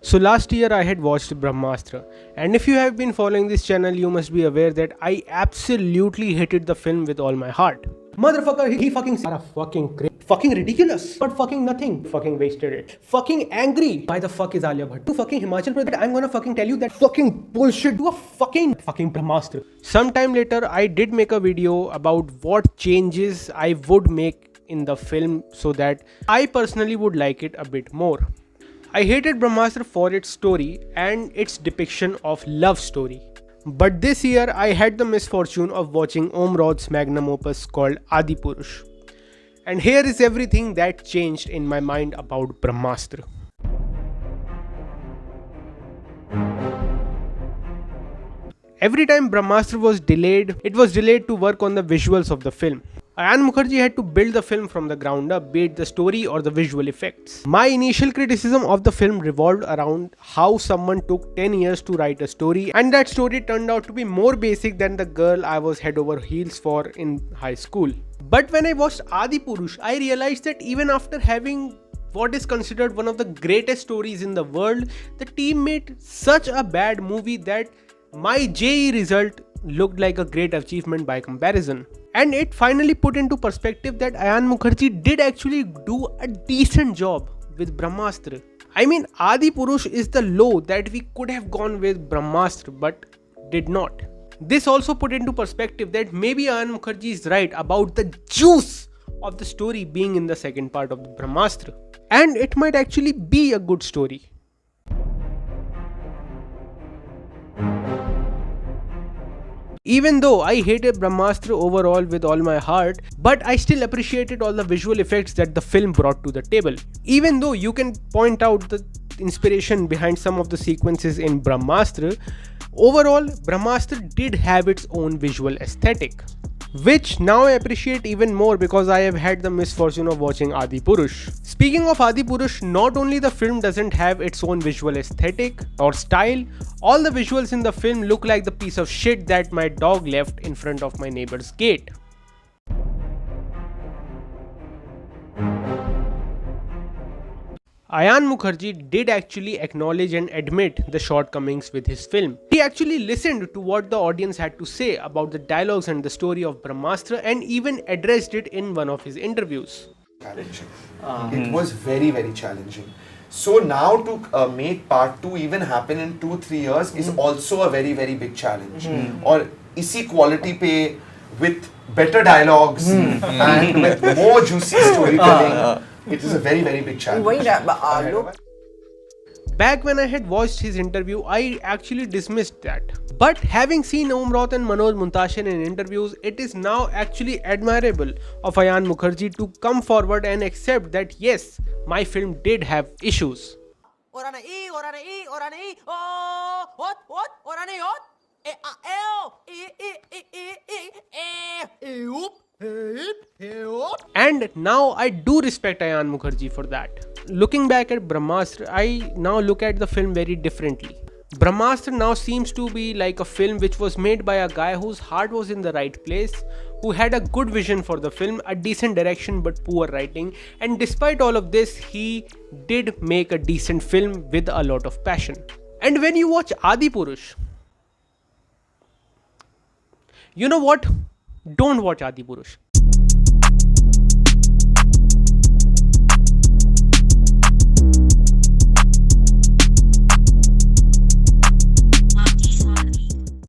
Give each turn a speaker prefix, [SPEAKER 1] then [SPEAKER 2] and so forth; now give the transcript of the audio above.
[SPEAKER 1] So last year I had watched Brahmastra, and if you have been following this channel, you must be aware that I absolutely hated the film with all my heart. Motherfucker, he fucking fucking great. Fucking ridiculous. But fucking nothing. Fucking wasted it. Fucking angry. Why the fuck is Alia Bhatt? To fucking Himachal Pradesh, I'm gonna fucking tell you that fucking bullshit to a fucking Brahmastra. Sometime later, I did make a video about what changes I would make in the film so that I personally would like it a bit more. I hated Brahmastra for its story and its depiction of love story. But this year I had the misfortune of watching Om Raut's magnum opus called Adipurush. And here is everything that changed in my mind about Brahmastra. Every time Brahmastra was delayed, it was delayed to work on the visuals of the film. Ayan Mukerjee had to build the film from the ground up, be it the story or the visual effects. My initial criticism of the film revolved around how someone took 10 years to write a story, and that story turned out to be more basic than the girl I was head over heels for in high school. But when I watched Adipurush, I realized that even after having what is considered one of the greatest stories in the world, the team made such a bad movie that my JE result looked like a great achievement by comparison. And it finally put into perspective that Ayan Mukerjee did actually do a decent job with Brahmastra. I mean, Adipurush is the low that we could have gone with Brahmastra but did not. This also put into perspective that maybe Ayan Mukerjee is right about the juice of the story being in the second part of the Brahmastra. And it might actually be a good story. Even though I hated Brahmastra overall with all my heart, but I still appreciated all the visual effects that the film brought to the table. Even though you can point out the inspiration behind some of the sequences in Brahmastra, overall Brahmastra did have its own visual aesthetic, which now I appreciate even more because I have had the misfortune of watching Adipurush. Speaking of Adipurush, not only the film doesn't have its own visual aesthetic or style, all the visuals in the film look like the piece of shit that my dog left in front of my neighbor's gate. Ayan Mukerjee did actually acknowledge and admit the shortcomings with his film. He actually listened to what the audience had to say about the dialogues and the story of Brahmastra and even addressed it in one of his interviews.
[SPEAKER 2] Challenging. It was very, very challenging. So now to make part 2 even happen in 2-3 years is also a very, very big challenge. Or isi quality pe with better dialogues and with more juicy storytelling. It is a very, very big challenge.
[SPEAKER 1] Back when I had watched his interview, I actually dismissed that. But having seen Om Raut and Manoj Muntasher in interviews, it is now actually admirable of Ayan Mukerjee to come forward and accept that yes, my film did have issues. And now I do respect Ayan Mukerjee for that. Looking back at Brahmastra, I now look at the film very differently. Brahmastra now seems to be like a film which was made by a guy whose heart was in the right place, who had a good vision for the film, a decent direction but poor writing, and despite all of this, he did make a decent film with a lot of passion. And when you watch Adipurush, you know what? Don't watch Adipurush.